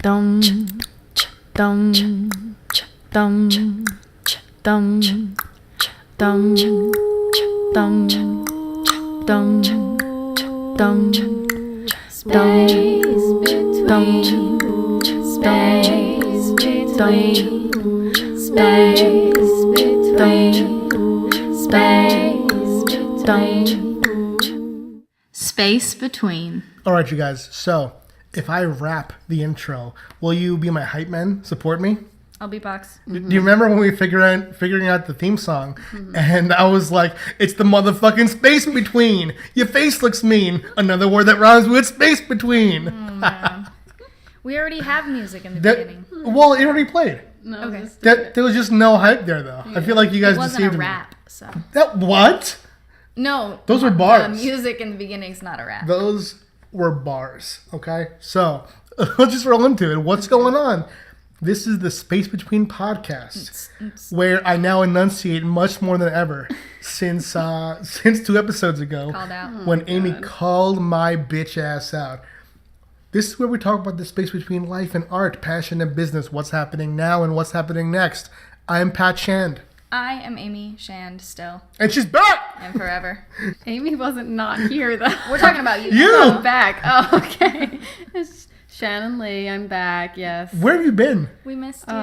Dum dum dum dum dum dum dum dum Space between, space between, space between. Space between. All right, you guys. So, if I rap the intro, will you be my hype man? Support me? I'll beatbox. Do you remember when we figuring out the theme song? And I was like, it's the motherfucking space between. Your face looks mean. Another word that rhymes with space between. We already have music in the beginning. Well, it already played. No, Okay. There was just no hype there, though. I feel like you guys It wasn't deceived a me. rap, so. What? No. Those were The bars. music in the beginning is not a rap. Those were bars, okay? So, let's just roll into it. What's going on? This is the Space Between podcast, where I now enunciate much more than ever since 2 episodes ago Called out. when Amy called my bitch ass out. This is where we talk about the space between life and art, passion and business, what's happening now and what's happening next. I'm Pat Shand. I am Amy Shand still And she's back! and forever. Amy wasn't not here though. We're talking about you. You! I'm back. Oh, okay. It's Shannon Lee. I'm back. Yes. Where have you been? We missed you.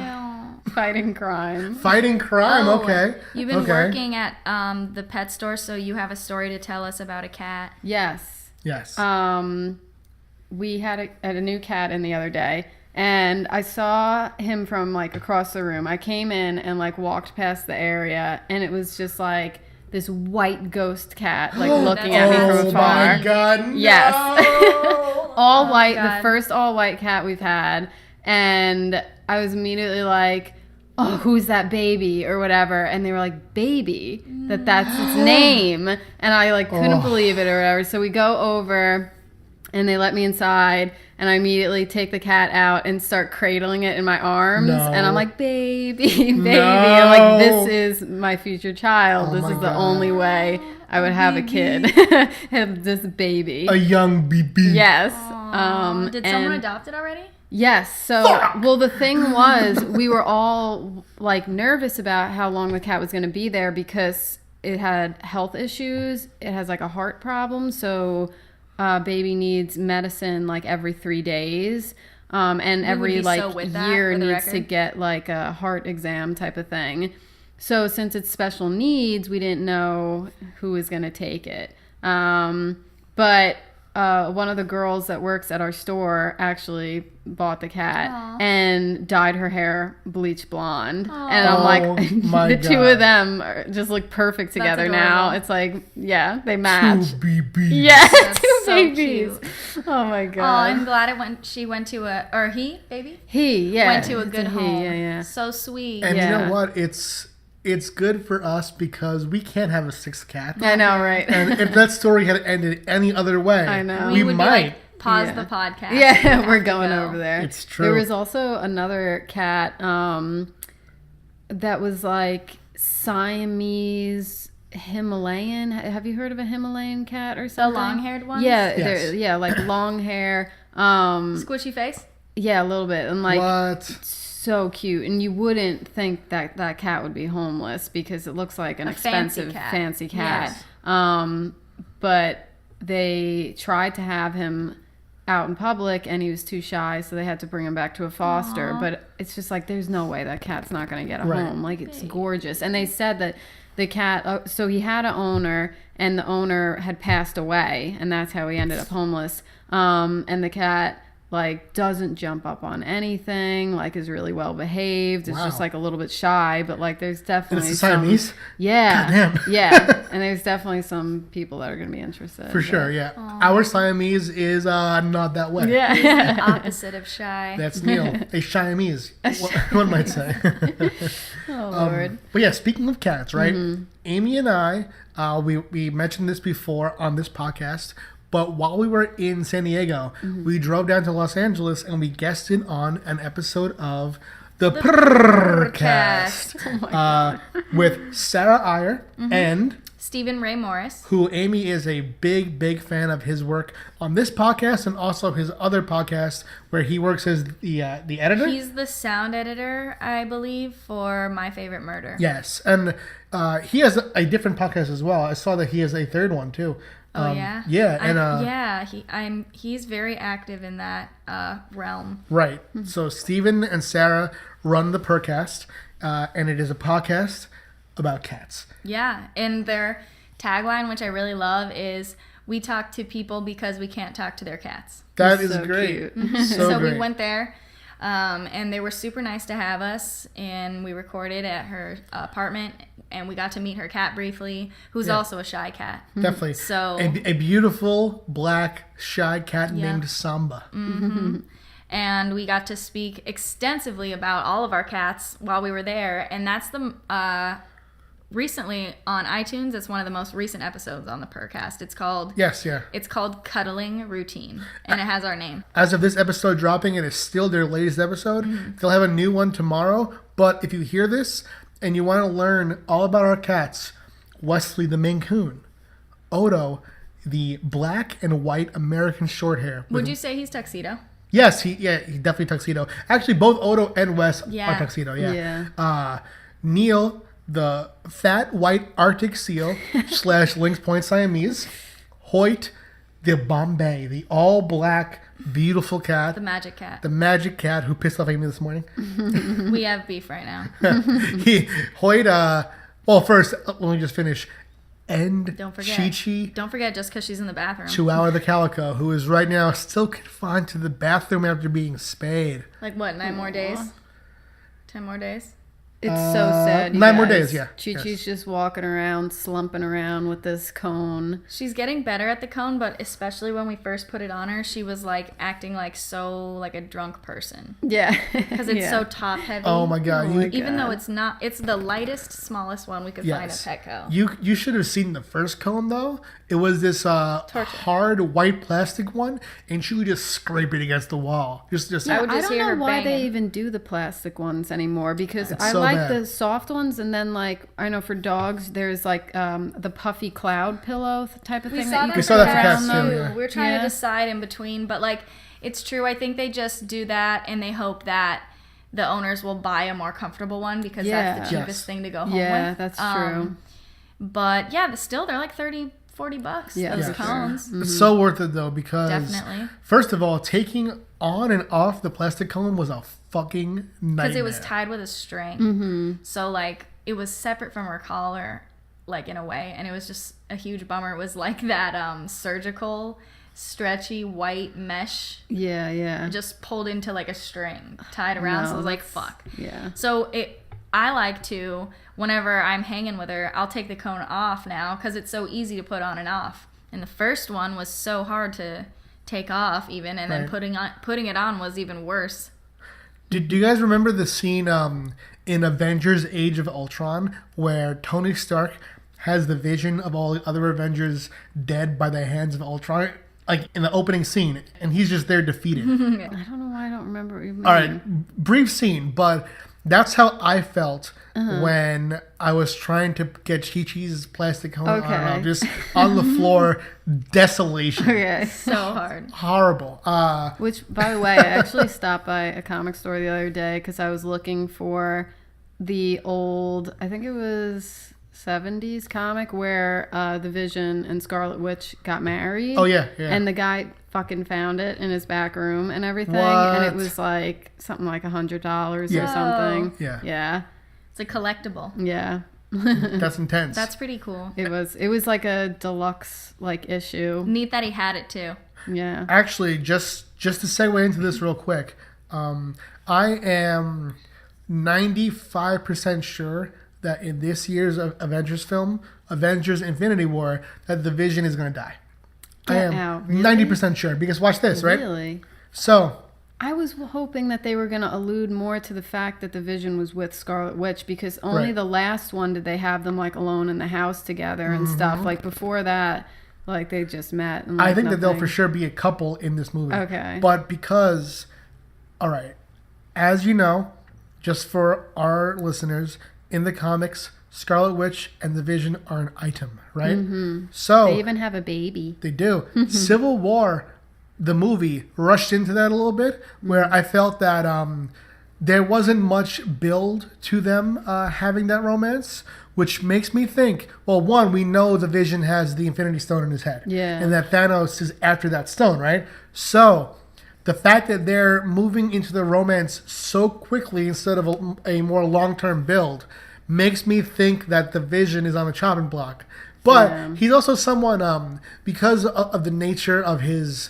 Fighting crime. Fighting crime, Oh, okay. You've been Okay. working at the pet store, so you have a story to tell us about a cat. Yes. Yes. We had a new cat in the other day, and I saw him from like across the room. I came in and like walked past the area, and it was just like this white ghost cat like looking at me from Oh afar. my god, no! Yes. All white, God. the first all white cat we've had. And I was immediately like, oh, who's that baby or whatever? And they were like, baby, that's its name. And I like couldn't believe it or whatever. So we go over and they let me inside, and I immediately take the cat out and start cradling it in my arms. No. And I'm like, baby, baby. No. I'm like, this is my future child. Oh this my is the God. only way I would have a kid. Have this baby. A young BB. Yes. Did someone and- adopt it already? Yes. So, well, the thing was, we were all like nervous about how long the cat was going to be there because it had health issues. It has like a heart problem. So, baby needs medicine like every 3 days. And every be like so with that, year for the needs to record. get like a heart exam type of thing. So, since it's special needs, we didn't know who was going to take it. But one of the girls that works at our store actually bought the cat and dyed her hair bleach blonde. And I'm Oh, my like, the two God. of them just look perfect together now. adorable. It's like, yeah, they match. Two BBs. Yeah, That's two so babies. cute. Oh my Oh, god. I'm glad she went to a, or he, baby? He, yeah. Went to a it's good he, home. Yeah. So sweet. And you Yeah. know what? It's good for us because we can't have a sixth cat. I know, right? And if that story had ended any other way, I know. we would might. be like, pause Yeah. the podcast. Yeah, We we're have to going go. over there. It's true. There was also another cat that was like Siamese Himalayan. Have you heard of a Himalayan cat or The something? long-haired ones? Yeah, Yes. yeah, like long hair. Squishy face? Yeah, a little bit, and like What? so cute. And you wouldn't think that that cat would be homeless because it looks like an expensive, fancy cat. Yes. But they tried to have him out in public and he was too shy, so they had to bring him back to a foster. But it's just like there's no way that cat's not going to get a Right. home. Like, it's gorgeous. And they said that the cat, so he had an owner and the owner had passed away, and that's how he ended up homeless. And the cat like doesn't jump up on anything, like is really well behaved. It's just Wow. like a little bit shy, but like there's And definitely it's a Siamese? yeah. Goddamn. Yeah. And there's definitely some people that are going to be interested. For sure, yeah. Our Siamese is not that way. Yeah. Opposite of shy. That's Neil. A Siamese. One might say. Oh, Lord. But yeah, speaking of cats, right? Mm-hmm. Amy and I, we mentioned this before on this podcast, but while we were in San Diego, Mm-hmm. we drove down to Los Angeles and we guested on an episode of the Purrrcast Oh, my God. with Sarah Iyer and Stephen Ray Morris. who Amy is a big fan of his work on this podcast and also his other podcast where he works as the editor. He's the sound editor, I believe, for My Favorite Murder. Yes, and he has a different podcast as well. I saw that he has a third one too. Oh yeah. Yeah, and he's very active in that realm. right. So Stephen and Sarah run the Purrrcast, and it is a podcast about cats. Yeah, and their tagline, which I really love, is "We talk to people because we can't talk to their cats." That is so great. cute. So great. We went there, and they were super nice to have us, and we recorded at her apartment, and we got to meet her cat briefly, who's also a shy cat. Definitely. So a beautiful black shy cat named Samba. and we got to speak extensively about all of our cats while we were there, and that's the recently on iTunes. It's one of the most recent episodes on the Purrrcast. It's called It's called Cuddling Routine, and it has our name. As of this episode dropping, it is still their latest episode. They'll have a new one tomorrow. But if you hear this and you want to learn all about our cats, Wesley the Maine Coon, Odo the black and white American Shorthair. Would you say he's tuxedo? Yes, he definitely tuxedo. Actually, both Odo and Wes are tuxedo. Yeah. Neil, the fat white Arctic seal / Lynx Point Siamese. Hoyt, the Bombay, the all black beautiful cat. The magic cat. The magic cat who pissed off Amy this morning. We have beef right now. Hoyt, well, first, let me just finish. And Don't forget. Chi-Chi, Don't forget, just because she's in the bathroom. Chihuahua the Calico, who is right now still confined to the bathroom after being spayed. Like what, 9 more days? 10 more days? It's so sad. You 9 more guys. days, yeah. Chi-Chi's Yes. just walking around, slumping around with this cone. She's getting better at the cone, but especially when we first put it on her, she was like acting like a drunk person. Yeah. Because it's so top heavy. Oh my god. Even though it's not, it's the lightest, smallest one we could find at Petco. You should have seen the first cone though. It was this hard white plastic one, and she would just scrape it against the wall. Just I would I just don't hear know her why they banging. even do the plastic ones anymore, because I so like bad. the soft ones, and then like I know for dogs there's like the puffy cloud pillow type of We thing saw that you that saw can that put for cats around too, them. yeah. We're trying Yeah. to decide in between, but like, it's true. I think they just do that and they hope that the owners will buy a more comfortable one because that's the Yeah. cheapest Yes. thing to go home Yeah, with. that's true. But yeah, still they're like $30-$40. Yeah, those for sure. cones. It's so worth it though because Definitely. first of all, taking on and off the plastic cone was a fucking nightmare. Because it was tied with a string. So like it was separate from her collar, like in a way, and it was just a huge bummer. It was like that surgical, stretchy white mesh Yeah. just pulled into like a string tied around. No, So I was like, that's- fuck. Yeah. So I like to, whenever I'm hanging with her, I'll take the cone off now because it's so easy to put on and off. And the first one was so hard to take off even, and then Right. putting it on was even worse. Do you guys remember the scene in Avengers Age of Ultron where Tony Stark has the vision of all the other Avengers dead by the hands of Ultron? Like in the opening scene, and he's just there defeated. I don't know why I don't remember what you mean. All right, brief scene, but that's how I felt when I was trying to get Chi-Chi's plastic cone on, Okay. just on the floor, desolation. Okay. So hard. Horrible. Which, by the way, I actually stopped by a comic store the other day because I was looking for the old, I think it was 70s comic where the Vision and Scarlet Witch got married. Oh, yeah. And the guy fucking found it in his back room and everything. What? And it was like something like $100 Yeah. or something. Yeah. Yeah. It's a collectible. Yeah. That's intense. That's pretty cool. It was like a deluxe like issue. Neat that he had it too. Yeah. Actually, just to segue into this real quick, I am 95% sure that in this year's Avengers film, Avengers Infinity War, that the Vision is going to die. I Get am out. Really? 90% sure because watch this, right? Really? So, I was hoping that they were going to allude more to the fact that the Vision was with Scarlet Witch because only Right. the last one did they have them like alone in the house together and stuff. Like before that, like they just met. And, like, I think that they'll nothing. for sure be a couple in this movie. Okay. But because, all right, as you know, just for our listeners, in the comics, Scarlet Witch and the Vision are an item, right? So They even have a baby. they do. Civil War, the movie, rushed into that a little bit, where I felt that there wasn't much build to them having that romance, which makes me think, well, one, we know the Vision has the Infinity Stone in his head. Yeah. And that Thanos is after that stone, right? So the fact that they're moving into the romance so quickly instead of a more long-term build makes me think that the Vision is on the chopping block. But Yeah. he's also someone, because of the nature of his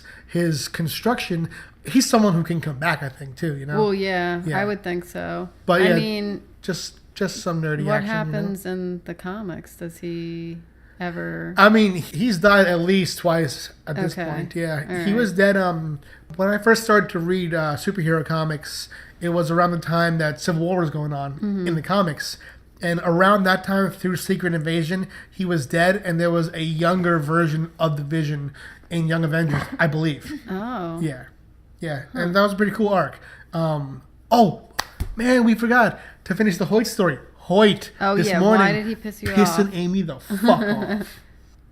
construction, he's someone who can come back, I think, too, you know? Well, yeah, Yeah. I would think so. But I yeah, mean, just some nerdy what action. happens in the comics? Does he ever? I mean, he's died at least twice at this Okay. point. Yeah, All he right. was dead. When I first started to read superhero comics, it was around the time that Civil War was going on in the comics, and around that time, through Secret Invasion, he was dead, and there was a younger version of the Vision in Young Avengers, I believe. Oh, Yeah, and that was a pretty cool arc. Oh man, we forgot to finish the Hoyt story. Hoyt, Oh, this yeah, morning, why did he piss you pissing off? Amy the fuck off.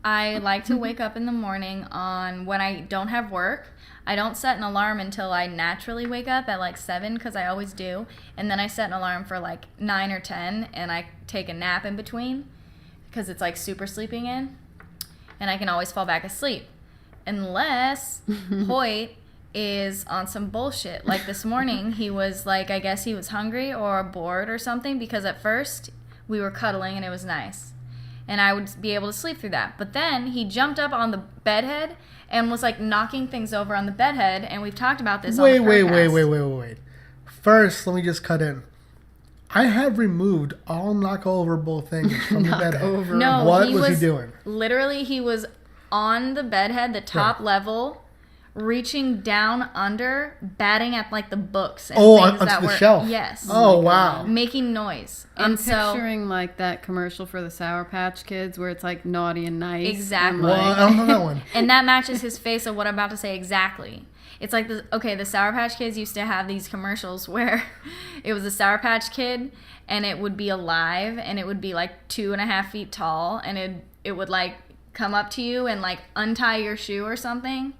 I like to wake up in the morning on when I don't have work. I don't set an alarm until I naturally wake up at like 7 because I always do. And then I set an alarm for like 9 or 10 and I take a nap in between because it's like super sleeping in. And I can always fall back asleep. Unless Hoyt is on some bullshit. Like this morning, he was like, I guess he was hungry or bored or something because at first we were cuddling and it was nice. And I would be able to sleep through that. But then he jumped up on the bedhead and was like knocking things over on the bedhead. And we've talked about this on the Purrrcast. Wait. First, let me just cut in. I have removed all knockoverable things from the bedhead. over. No, What was he doing? Literally, he was on the bedhead, the top Right. level, reaching down under, batting at like the books and Oh, things onto that the were shelf. yes, Oh, wow. making noise. I'm And so picturing like that commercial for the Sour Patch Kids where it's like naughty and nice. Exactly. And, Well, I like, don't know that one. and that matches his face of what I'm about to say exactly. It's like the Sour Patch Kids used to have these commercials where it was a Sour Patch Kid and it would be alive and it would be like 2.5 feet tall and it would like come up to you and like untie your shoe or something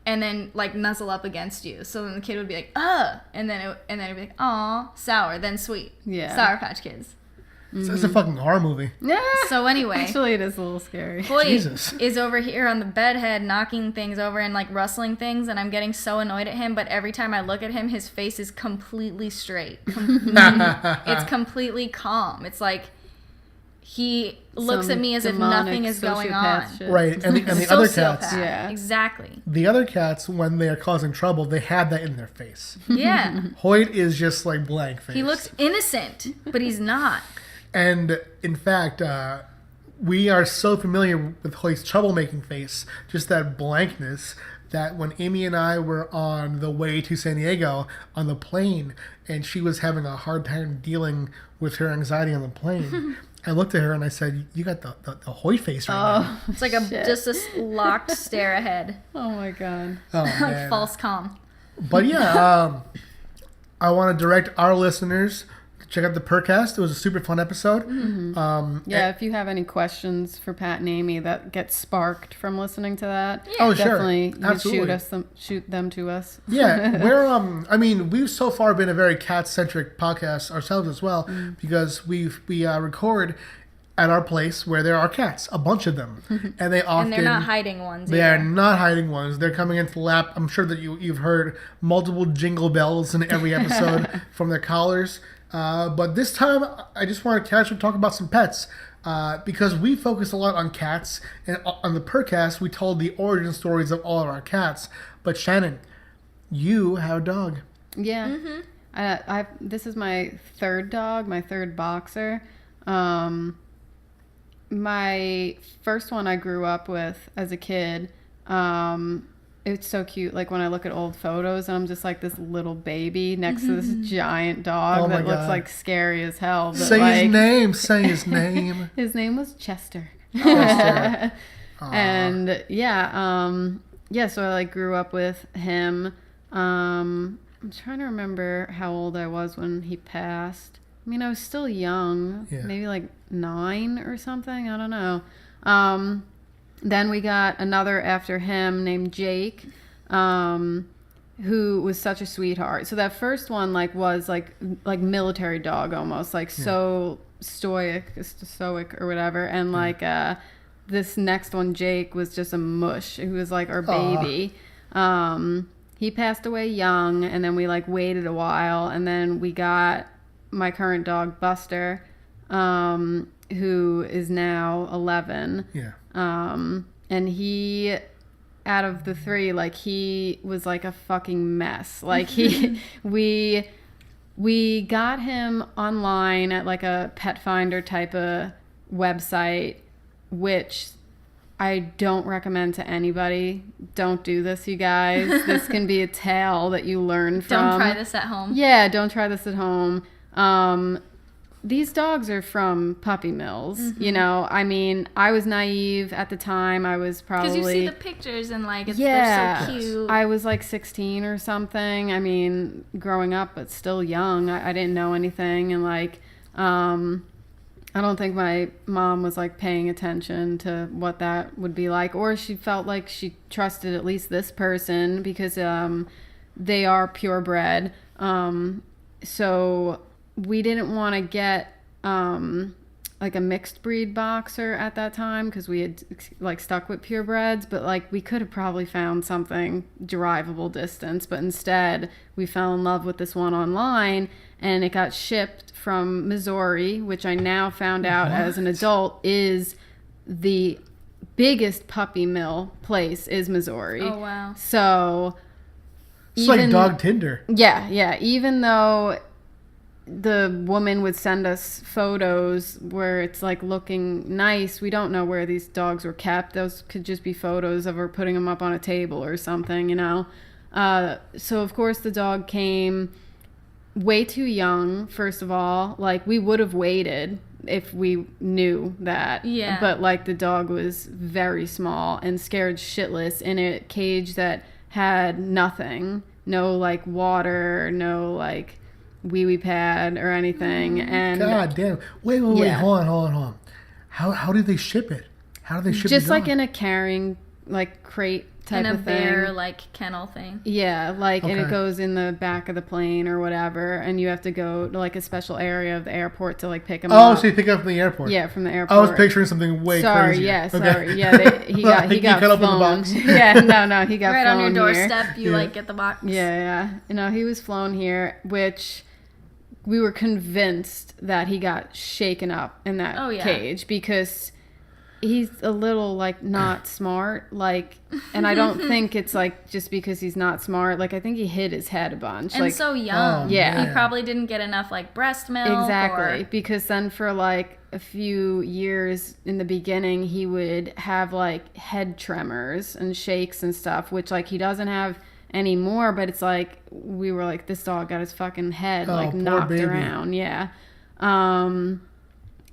and then like nuzzle up against you. So then the kid would be like, ugh, and then it'd be like, aw, sour, then sweet. Yeah. Sour Patch Kids. It's a fucking horror movie. yeah. So anyway. Actually, it is a little scary. Hoyt Jesus. is over here on the bedhead knocking things over and like rustling things and I'm getting so annoyed at him, but every time I look at him his face is completely straight. It's completely calm. It's like he looks Some at me as if demonic nothing is going on. sociopath shit. Right, and the other cats, Sociopath. Yeah. Exactly. the other cats, when they are causing trouble, they have that in their face. Yeah. Hoyt is just like blank face. He looks innocent, but he's not. And in fact, we are so familiar with Hoyt's troublemaking face, just that blankness, that when Amy and I were on the way to San Diego on the plane, and she was having a hard time dealing with her anxiety on the plane, I looked at her and I said, "You got the Hoyt face right now." It's like Shit. just this locked stare ahead. Oh my god. Oh, Like man. false calm. But yeah, I want to direct our listeners to check out the Purrrcast. It was a super fun episode. Yeah, if you have any questions for Pat and Amy that get sparked from listening to that, Oh, sure. definitely you can Absolutely. shoot them to us. Yeah, we're I mean, we've so far been a very cat-centric podcast ourselves as well, because we record at our place where there are cats, a bunch of them, and they often And they're not hiding ones. they are either. not hiding ones. They're coming into the lap. I'm sure that you've heard multiple jingle bells in every episode from their collars. But this time, I just want to casually talk about some pets. Because we focus a lot on cats, and on the Purrrcast, we told the origin stories of all of our cats. But Shannon, you have a dog. Yeah. This is my third dog, my third boxer. My first one I grew up with as a kid. It's so cute. Like when I look at old photos, and I'm just like this little baby next to this giant dog Oh my that looks God. like scary as hell. But Say like, his name. Say his name. His name was Chester. Chester. And yeah, so I like grew up with him. I'm trying to remember how old I was when he passed. I mean, I was still young, Yeah. maybe like 9 or something. I don't know. Then we got another after him named Jake, who was such a sweetheart. So that first one was like military dog almost, so stoic or whatever. And this next one, Jake, was just a mush. He was like our baby. He passed away young, and then we waited a while, and then we got my current dog Buster, who is now 11. Yeah. And he, out of the 3, he was like a fucking mess. We got him online at a pet finder type of website, which I don't recommend to anybody. Don't do this, you guys. This can be a tale that you learn from. Don't try this at home. Yeah, don't try this at home. These dogs are from puppy mills, you know. I mean, I was naive at the time. I was probably... Because you see the pictures and, they're so cute. I was 16 or something. I mean, growing up, but still young. I didn't know anything. And, I don't think my mom was, paying attention to what that would be like. Or she felt like she trusted at least this person because they are purebred. So... we didn't want to get a mixed breed boxer at that time because we had stuck with purebreds, but we could have probably found something derivable distance, but instead we fell in love with this one online, and it got shipped from Missouri, which I now found out as an adult is the biggest puppy mill place is Missouri. Oh, wow. So it's like dog Tinder. Yeah. Even though the woman would send us photos where it's looking nice, we don't know where these dogs were kept. Those could just be photos of her putting them up on a table or something, you know. So of course the dog came way too young. First of all, we would have waited if we knew that. Yeah. But the dog was very small and scared shitless in a cage that had nothing, no water, no wee pad or anything. And God damn. Wait, hold on. How do they ship it? How do they ship it? Just in a carrying crate type in a of thing. bear kennel thing. Yeah, and it goes in the back of the plane or whatever, and you have to go to a special area of the airport to pick them up. Oh, so you pick up from the airport? Yeah, from the airport. I was picturing something way crazier. Yeah, Okay. sorry. Yeah, he got cut up in the flown. box. Yeah, no, he got right flown on your here. doorstep. You get the box. Yeah. No, he was flown here, which we were convinced that he got shaken up in that cage because he's a little not smart, and I don't think it's just because he's not smart. I think he hit his head a bunch. And so young. Oh, yeah. He probably didn't get enough breast milk. Exactly. Because then for a few years in the beginning, he would have head tremors and shakes and stuff, which he doesn't have anymore, but it's we were this dog got his fucking head knocked around. Yeah.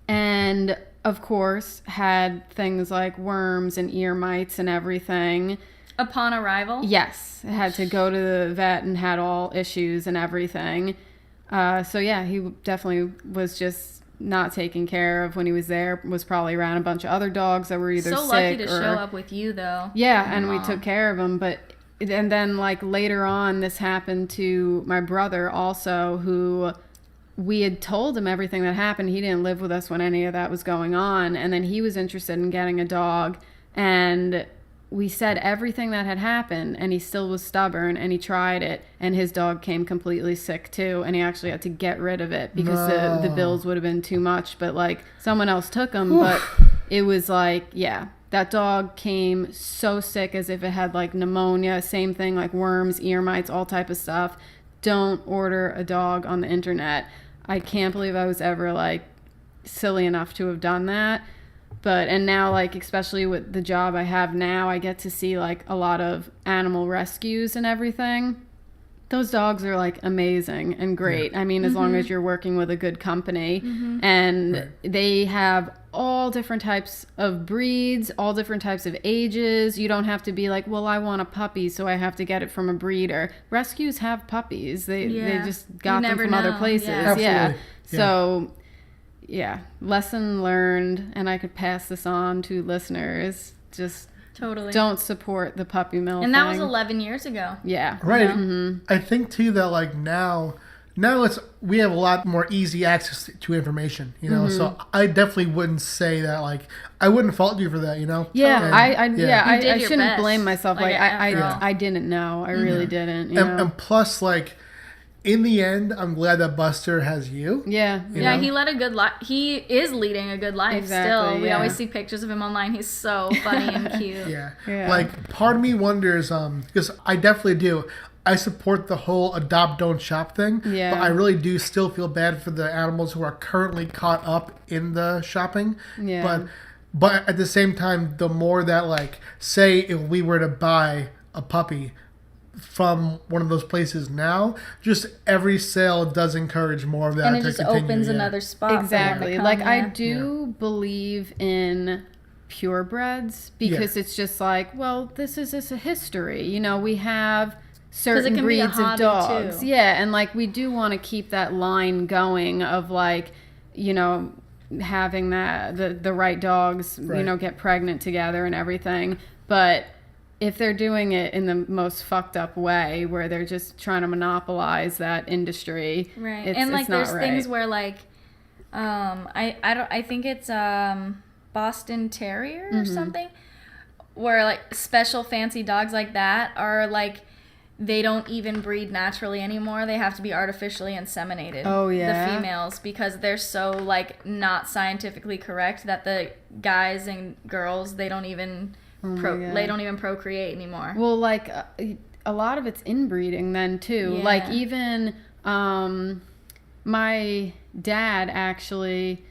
And of course had things like worms and ear mites and everything. Upon arrival? Yes. Had to go to the vet and had all issues and everything. So yeah, he definitely was just not taken care of when he was there. Was probably around a bunch of other dogs that were either so sick lucky to or... show up with you though. Yeah, and we took care of him, but... And then, later on, this happened to my brother also, who we had told him everything that happened. He didn't live with us when any of that was going on. And then he was interested in getting a dog. And we said everything that had happened, and he still was stubborn, and he tried it. And his dog came completely sick, too. And he actually had to get rid of it because the bills would have been too much. But, someone else took him. But it was yeah. That dog came so sick as if it had pneumonia, same thing, worms, ear mites, all type of stuff. Don't order a dog on the internet. I can't believe I was ever silly enough to have done that. But, and now especially with the job I have now, I get to see a lot of animal rescues and everything. Those dogs are like amazing and great. I mean, as long as you're working with a good company, and they have all different types of breeds, all different types of ages. You don't have to be like, well, I want a puppy, so I have to get it from a breeder. Rescues have puppies. They just got them from other places. Absolutely. So, yeah, lesson learned, and I could pass this on to listeners. Just Totally. don't support the puppy mill And that thing. was 11 years ago. Yeah. Right. I think too that like now we have a lot more easy access to information, you know. So I definitely wouldn't say that like I wouldn't fault you for that, you know. Yeah, And- I You did I your shouldn't best. blame myself. Like, Like after all. I didn't know. I really didn't. You know? and plus like in the end, I'm glad that Buster has you. Yeah. Yeah, know? he led a good life. He is leading a good life Exactly, still. We yeah. always see pictures of him online. He's so funny and cute. Yeah. Yeah. Like part of me wonders, because I definitely do. I support the whole adopt don't shop thing. Yeah. But I really do still feel bad for the animals who are currently caught up in the shopping. Yeah. But at the same time, the more that like say if we were to buy a puppy from one of those places now, just every sale does encourage more of that And it to just continue. opens yeah. another spot. for them to Exactly. come, Like I yeah. do believe in purebreds because it's just like, well, this is just a history. You know, we have certain can be a breeds of hobby, dogs. too. Yeah, and like we do want to keep that line going of like, you know, having that the right dogs, you Right. know, get pregnant together and everything. But if they're doing it in the most fucked up way where they're just trying to monopolize that industry, Right. it's, And like it's not there's right. things where like I think it's Boston Terrier or something where like special fancy dogs like that are like they don't even breed naturally anymore. They have to be artificially inseminated. Oh, yeah? The females because they're so like not scientifically correct that the guys and girls they don't even God. they don't even procreate anymore. Well, like a lot of it's inbreeding then too. Like Yeah. even my dad actually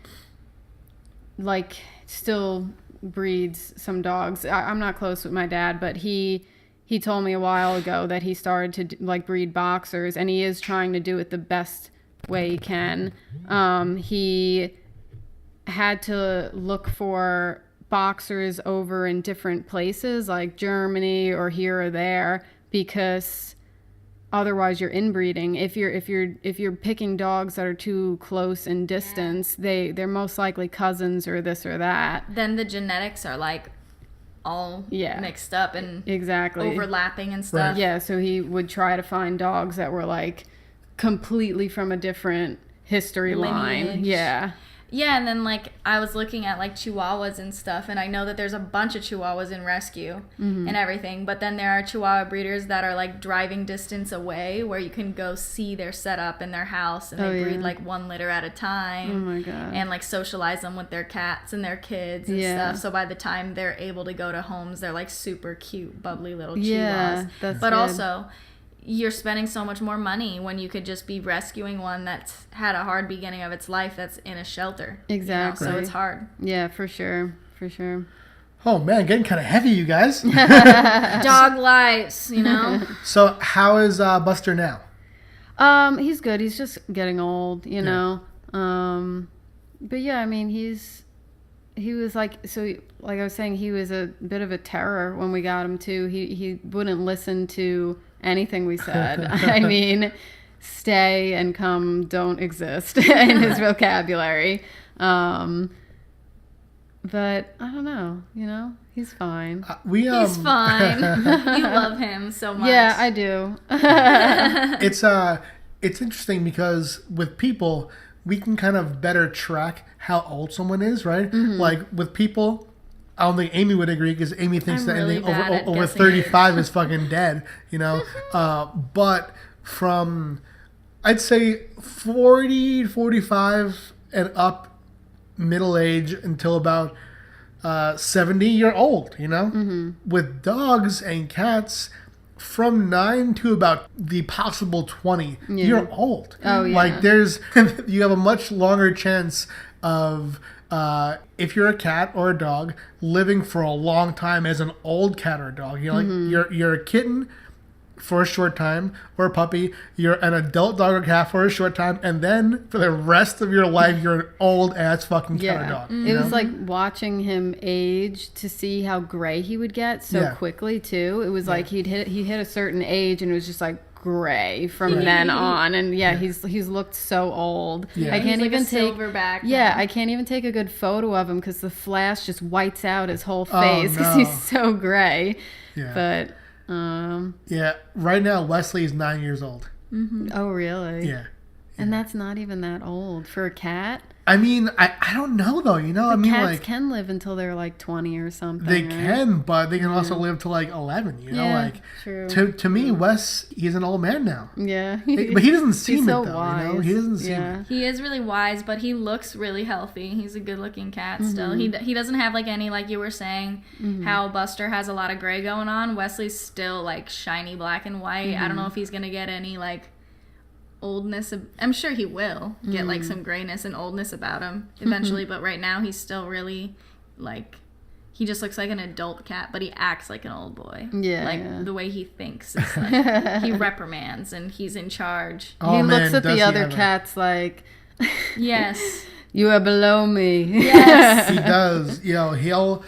like still breeds some dogs. I'm not close with my dad, but he told me a while ago that he started to like breed boxers, and he is trying to do it the best way he can. He had to look for boxers over in different places like Germany or here or there because otherwise you're inbreeding. If you're picking dogs that are too close in distance, they're most likely cousins or this or that. Then the genetics are like all mixed up and Exactly. overlapping and stuff. Yeah, so he would try to find dogs that were like completely from a different history line. Lineage. Yeah. Yeah, and then like I was looking at like Chihuahuas and stuff, and I know that there's a bunch of Chihuahuas in rescue and everything, but then there are Chihuahua breeders that are like driving distance away where you can go see their setup in their house, and they breed like one litter at a time. Oh my God. And like socialize them with their cats and their kids and stuff. So by the time they're able to go to homes, they're like super cute, bubbly little Chihuahuas. Yeah, that's but good. also, you're spending so much more money when you could just be rescuing one that's had a hard beginning of its life that's in a shelter. Exactly. So it's hard. Yeah, for sure. For sure. Oh man, getting kind of heavy, you guys. Dog lives, you know? So how is Buster now? He's good. He's just getting old, you know. But yeah, I mean, he was like, so like I was saying, he was a bit of a terror when we got him too. He wouldn't listen to anything we said. I mean, stay and come don't exist in his vocabulary. But I don't know, you know, he's fine. He's fine. You love him so much. Yeah, I do. It's interesting because with people we can kind of better track how old someone is, right? Like with people, I don't think Amy would agree because Amy thinks I'm that really anything bad at over guessing 35 is fucking dead, you know. But from I'd say 40, 45 and up, middle age until about 70, you're old, you know. With dogs and cats, from 9 to about the possible 20, you're old. Oh, yeah. Like you have a much longer chance of if you're a cat or a dog living for a long time as an old cat or a dog. You know, like you're a kitten for a short time, or a puppy. You're an adult dog or cat for a short time, and then for the rest of your life, you're an old ass fucking cat or dog. It was like watching him age to see how gray he would get so quickly too. It was like he hit a certain age, and it was just like gray from then on, and he's looked so old. I can't He's even like a take silverback. I can't even take a good photo of him because the flash just whites out his whole face because he's so gray. But right now Wesley is 9 years old. oh really? Yeah. And that's not even that old for a cat. I mean, I don't know though, you know. I mean, Cats like can live until they're like 20 or something. they right? can, but they can also live to like 11. You know, like true. to me, Wes, he's an old man now. Yeah. But he doesn't seem He's it so though. wise. You know, he doesn't seem it. He is really wise, but he looks really healthy. He's a good-looking cat still. He doesn't have like any, like you were saying, how Buster has a lot of gray going on. Wesley's still like shiny black and white. I don't know if he's gonna get any like oldness. I'm sure he will get like some grayness and oldness about him eventually, but right now he's still really like, he just looks like an adult cat, but he acts like an old boy. The way he thinks is like he reprimands and he's in charge. He looks at the other cats like, yes, you are below me. yes. He does. You know, he'll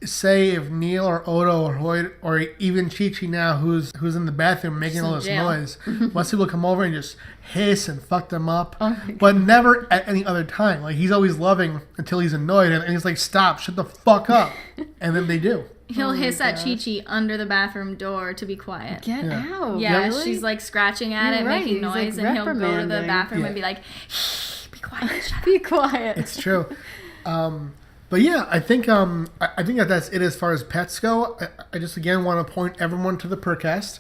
say if Neil or Odo or Hoyt or even Chi-Chi now, who's in the bathroom making all this noise, Wesley will come over and just hiss and fuck them up, but never at any other time. Like, he's always loving until he's annoyed, and he's like, stop, shut the fuck up. And then they do. He'll hiss at Chi-Chi under the bathroom door to be quiet. Get out. Yeah, really? she's like scratching at it, right. making He's, like, noise, and he'll go to the reprimanding. bathroom and be like, be quiet, shut up. Be quiet. It's true. But yeah, I think that's it as far as pets go. I just again want to point everyone to the Purrrcast.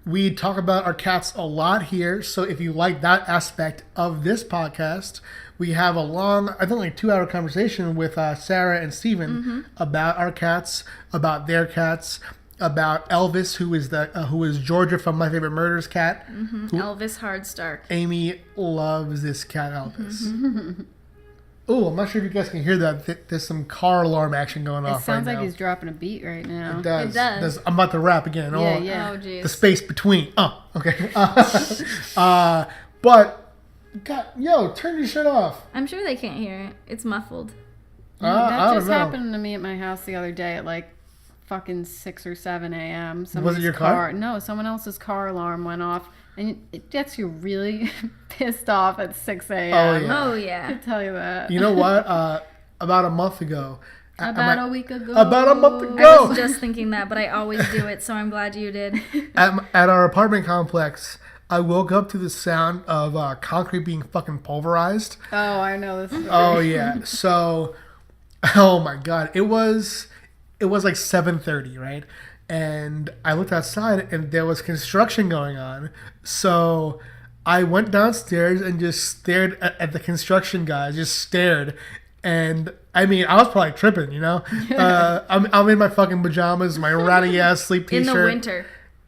We talk about our cats a lot here, so if you like that aspect of this podcast, we have a long, I think like 2-hour conversation with Sarah and Steven about our cats, about their cats, about Elvis, who is Georgia from My Favorite Murders cat. Elvis Hardstark. Amy loves this cat, Elvis. Oh, I'm not sure if you guys can hear that. There's some car alarm action going It off sounds right like now. he's dropping a beat right now. It does. It does. I'm about to rap again. Yeah. Oh, jeez. The space between. Oh, okay. But, God, yo, turn your shit off. I'm sure they can't hear it. It's muffled. I That don't just know. happened to me at my house the other day at like fucking 6 or 7 a.m. Was it your car? No, someone else's car alarm went off. And it gets you really pissed off at 6 a.m. Oh, yeah. Oh, I yeah. can tell you that. You know what? About a month ago. About a week ago. About a month I ago. was just thinking that, but I always do it, so I'm glad you did. At our apartment complex, I woke up to the sound of concrete being fucking pulverized. Oh, I know this. Story. Oh yeah. So, oh my God, it was like 7:30, right? And I looked outside, and there was construction going on. So I went downstairs and just stared at the construction guys. Just stared, and I mean, I was probably tripping, you know. I'm in my fucking pajamas, my ratty ass sleep In t-shirt. the winter.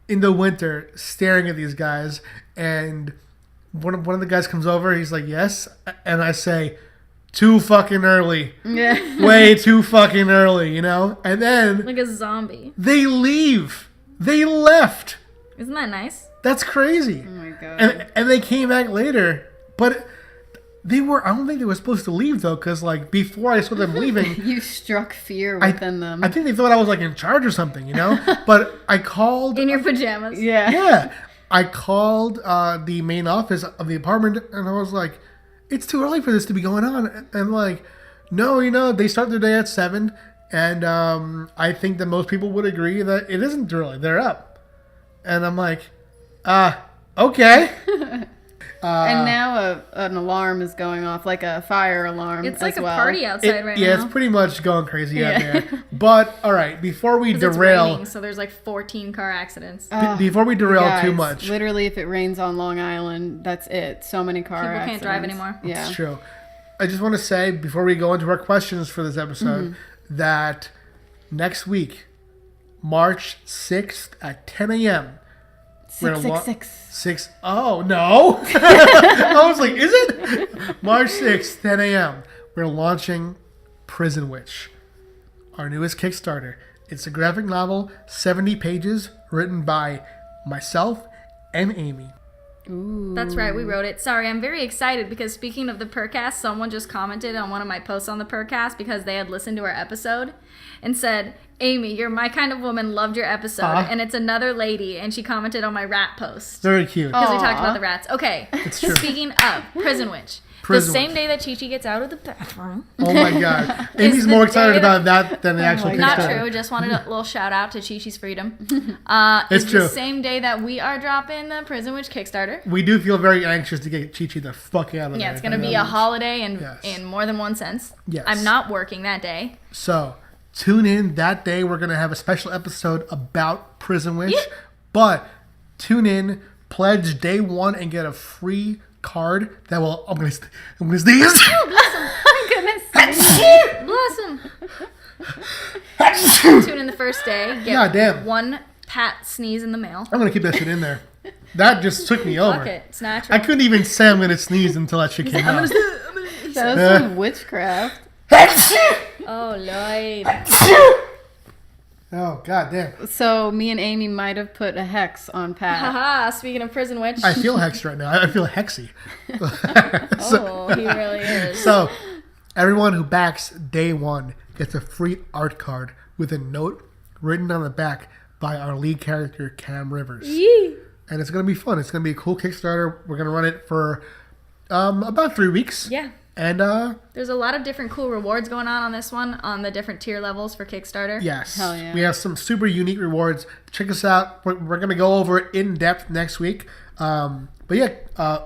In the winter, staring at these guys, and one of the guys comes over. He's like, "Yes," and I say, "Too fucking early, Yeah. way too fucking early," you know. And then Like a zombie. they leave. They left. Isn't that nice? That's crazy. Oh my god. And they came back later, but they were. I don't think they were supposed to leave though, because like before I saw them leaving. You struck fear within them. I think they thought I was like in charge or something, you know. But I called. In your pajamas. yeah. Yeah, I called the main office of the apartment, and I was like, "It's too early for this to be going on." And like, no, you know, they start their day at 7, and I think that most people would agree that it isn't too early. They're up, and I'm like, okay. And now an alarm is going off, like a fire alarm. It's like as a well. party outside right Yeah, now. it's pretty much going crazy out Yeah. there. But all right, before we 'Cause it's derail, raining, so there's like 14 car accidents. before we derail Guys, too much, Literally, if it rains on Long Island, that's it. So many car People can't drive accidents. anymore. Yeah. it's true. I just want to say before we go into our questions for this episode that next week, March 6th at 10 a.m. we're lo- 666. Oh, no. I was like, is it? March 6th, 10 a.m. We're launching Prison Witch, our newest Kickstarter. It's a graphic novel, 70 pages, written by myself and Amy. Ooh. That's right, we wrote it. Sorry, I'm very excited because speaking of the Purrrcast, someone just commented on one of my posts on the Purrrcast because they had listened to our episode and said, Amy, you're my kind of woman, loved your episode. And it's another lady, and she commented on my rat post. Very cute. Because we Aw. talked about the rats. Okay, true. Speaking of Prison Witch, Prison the same Witch. day that Chi Chi gets out of the bathroom. Oh my god. Amy's the more excited day about that than the actual my Not Kickstarter. true. Just wanted a little shout out to Chi Chi's freedom. It's It's true. the same day that we are dropping the Prison Witch Kickstarter. We do feel very anxious to get Chi-Chi the fuck out of there. Yeah, it's going to be a holiday in, Yes. in more than one sense. Yes. I'm not working that day. So, tune in that day. We're going to have a special episode about Prison Witch. But tune in, pledge day one, and get a free card that will... I'm going to sneeze. I'm gonna say. Bless him. Tune in the first day. Get God damn. one pat sneeze in the mail. I'm going to keep that shit in there. That just took me over. Fuck it. It's natural. I couldn't even say I'm going to sneeze until that shit came out. That was some witchcraft. Oh, Lloyd. Oh, god damn. So me and Amy might have put a hex on Pat. Haha, speaking of Prison Witch. I feel hexed right now. I feel hexy. Oh, he really is. So, everyone who backs day one gets a free art card with a note written on the back by our lead character, Cam Rivers. Yee. And it's going to be fun. It's going to be a cool Kickstarter. We're going to run it for about 3 weeks. Yeah. And, There's a lot of different cool rewards going on this one on the different tier levels for Kickstarter. yes. Hell yeah. We have some super unique rewards. Check us out. We're going to go over it in depth next week. But yeah,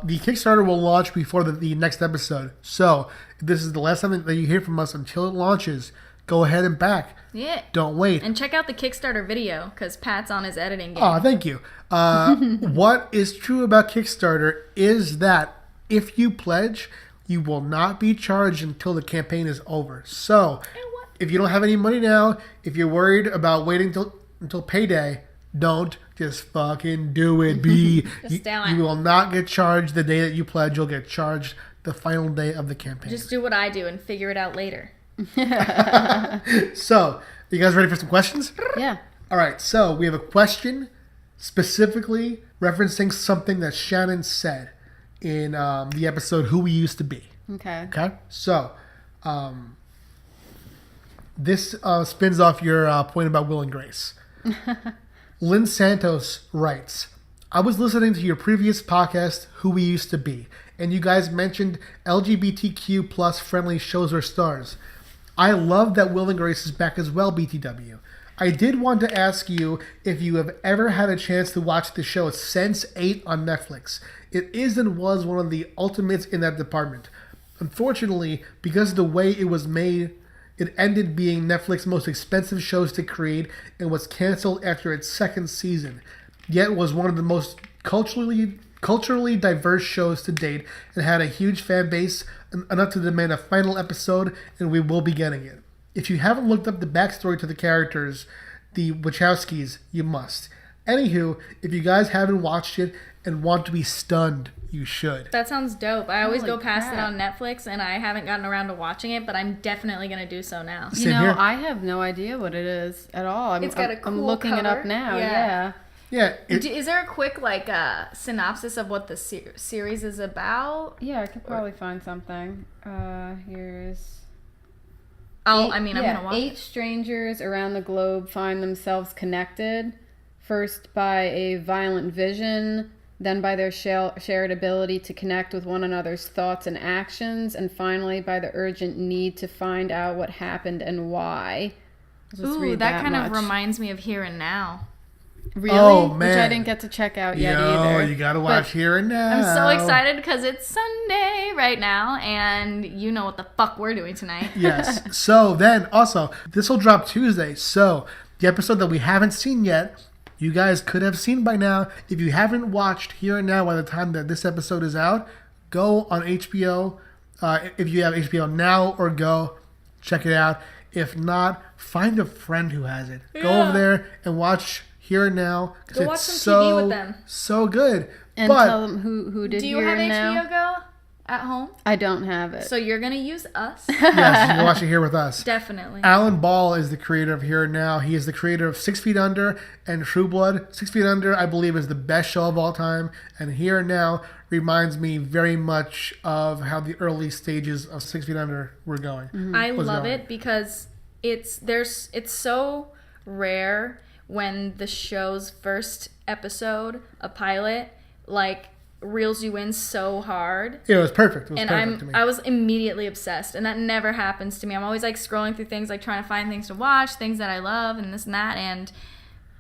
the Kickstarter will launch before the next episode. So, if this is the last time that you hear from us until it launches, go ahead and back. Yeah. Don't wait. And check out the Kickstarter video because Pat's on his editing game. Oh, thank you. What is true about Kickstarter is that if you pledge, you will not be charged until the campaign is over. So, if you don't have any money now, if you're worried about waiting until payday, don't. Just fucking do it, B. Just do it. You will not get charged the day that you pledge. You'll get charged the final day of the campaign. Just do what I do and figure it out later. So, you guys ready for some questions? Yeah. All right, so we have a question specifically referencing something that Shannon said in the episode Who We Used to Be. Okay. Okay? So, this spins off your point about Will and Grace. Lynn Santos writes, I was listening to your previous podcast, Who We Used to Be, and you guys mentioned LGBTQ plus friendly shows or stars. I love that Will and Grace is back as well, BTW. I did want to ask you if you have ever had a chance to watch the show Sense8 on Netflix. It is and was one of the ultimates in that department. Unfortunately, because of the way it was made, it ended being Netflix's most expensive shows to create and was canceled after its second season. Yet was one of the most culturally diverse shows to date and had a huge fan base enough to demand a final episode, and we will be getting it. If you haven't looked up the backstory to the characters, the Wachowskis, you must. Anywho, if you guys haven't watched it and want to be stunned, you should. That sounds dope. I always Holy go past it crap. on Netflix, and I haven't gotten around to watching it, but I'm definitely going to do so now. You Same know, here. I have no idea what it is at all. It's got a I'm cool looking it up cover. now. Yeah. Yeah. Yeah, Is there a quick synopsis of what the series is about? Yeah, I could probably find something. Here's... I'm going to watch 8 it. strangers around the globe find themselves connected, first by a violent vision, then by their shared ability to connect with one another's thoughts and actions, and finally by the urgent need to find out what happened and why. I'll just Ooh, read that kind much. of reminds me of Here and Now. Really? Oh, Which I man. didn't get to check out yet Yo, either. you gotta watch But Here and Now. I'm so excited because it's Sunday right now, and you know what the fuck we're doing tonight. Yes. So then, also, this will drop Tuesday. So the episode that we haven't seen yet, you guys could have seen by now. If you haven't watched Here and Now by the time that this episode is out, go on HBO. If you have HBO Now or Go, check it out. If not, find a friend who has it. Go Yeah. over there and watch Here and Now. 'Cause Go it's watch some so, TV with them. So good. And but tell them who did Do you Here have and HBO Now. Go? at home. I don't have it. So you're going to use us. Yes, you can watch it here with us. Definitely. Alan Ball is the creator of Here and Now. He is the creator of 6 Feet Under and True Blood. 6 Feet Under, I believe, is the best show of all time. And Here and Now reminds me very much of how the early stages of 6 Feet Under were going. I love it because it's so rare when the show's first episode, a pilot, like reels you in so hard. Yeah, it was perfect. It was And perfect to me. I was immediately obsessed, and that never happens to me. I'm always like scrolling through things, like trying to find things to watch, things that I love, and this and that, and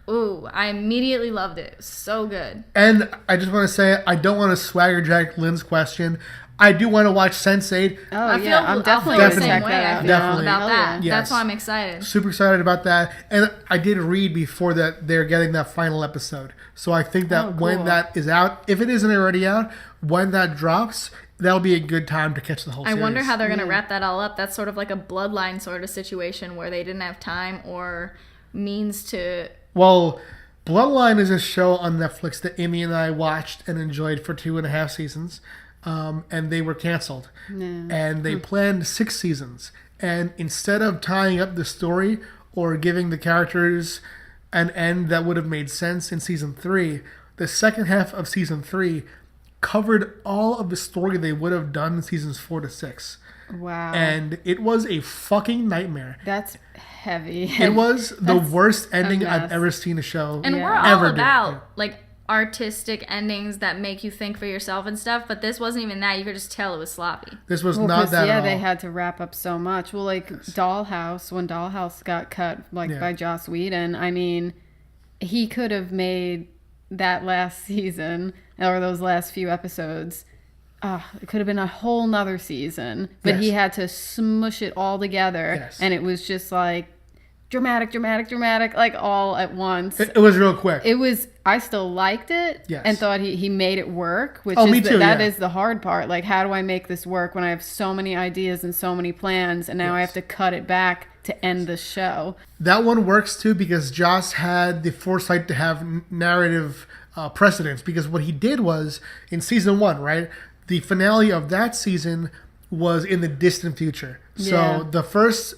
ooh, I immediately loved it. It was so good. And I just want to say, I don't want to swagger jack Lynn's question. I do want to watch Sense8. Oh, I yeah. feel, I'm I'll definitely feel going the to same check way. that I out. feel Definitely. about Hell that. yeah. That's Yes. why I'm excited. Super excited about that. And I did read before that they're getting that final episode. So I think that Oh, when cool. that is out, if it isn't already out, when that drops, that'll be a good time to catch the whole I series. wonder how they're going to wrap that all up. That's sort of like a Bloodline sort of situation where they didn't have time or means to. Well, Bloodline is a show on Netflix that Amy and I watched and enjoyed for 2.5 seasons. And they were canceled. And they planned 6 seasons. And instead of tying up the story or giving the characters an end that would have made sense in season 3, the second half of season 3 covered all of the story they would have done in seasons 4 to 6. Wow. And it was a fucking nightmare. That's heavy. It was the That's worst ending mess. I've ever seen a show. And Yeah. we're all Ever do. about Yeah. like artistic endings that make you think for yourself and stuff, but this wasn't even that. You could just tell it was sloppy. This was Well, not 'cause, that yeah, at all. they had to wrap up so much. Well, like Dollhouse, when Dollhouse got cut, like Yeah. by Joss Whedon, I mean, he could have made that last season or those last few episodes. It could have been a whole nother season, but he Yes. had to smush it all together, Yes. and it was just like dramatic, like all at once. It was real quick. It was. I still liked it, Yes. and thought he made it work. Which Oh, is me too, that yeah. is the hard part. Like, how do I make this work when I have so many ideas and so many plans, and now I Yes. have to cut it back to end the show? That one works too because Joss had the foresight to have narrative precedence. Because what he did was in season 1, right? The finale of that season was in the distant future. So Yeah. the first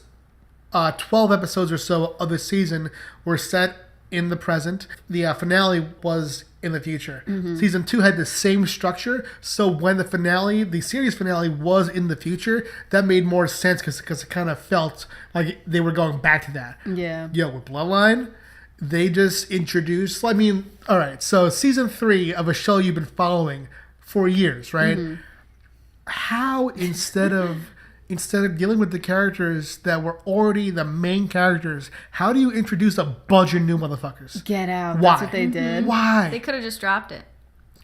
12 episodes or so of the season were set in the present. The finale was in the future. Season 2 had the same structure. So when the finale, the series finale, was in the future, that made more sense because it kind of felt like they were going back to that. Yeah. Yo, with Bloodline, they just introduced. I mean, all right. So season 3 of a show you've been following for years, right? How instead of dealing with the characters that were already the main characters, how do you introduce a bunch of new motherfuckers? Get out. Why? That's what they did. Why? They could have just dropped it.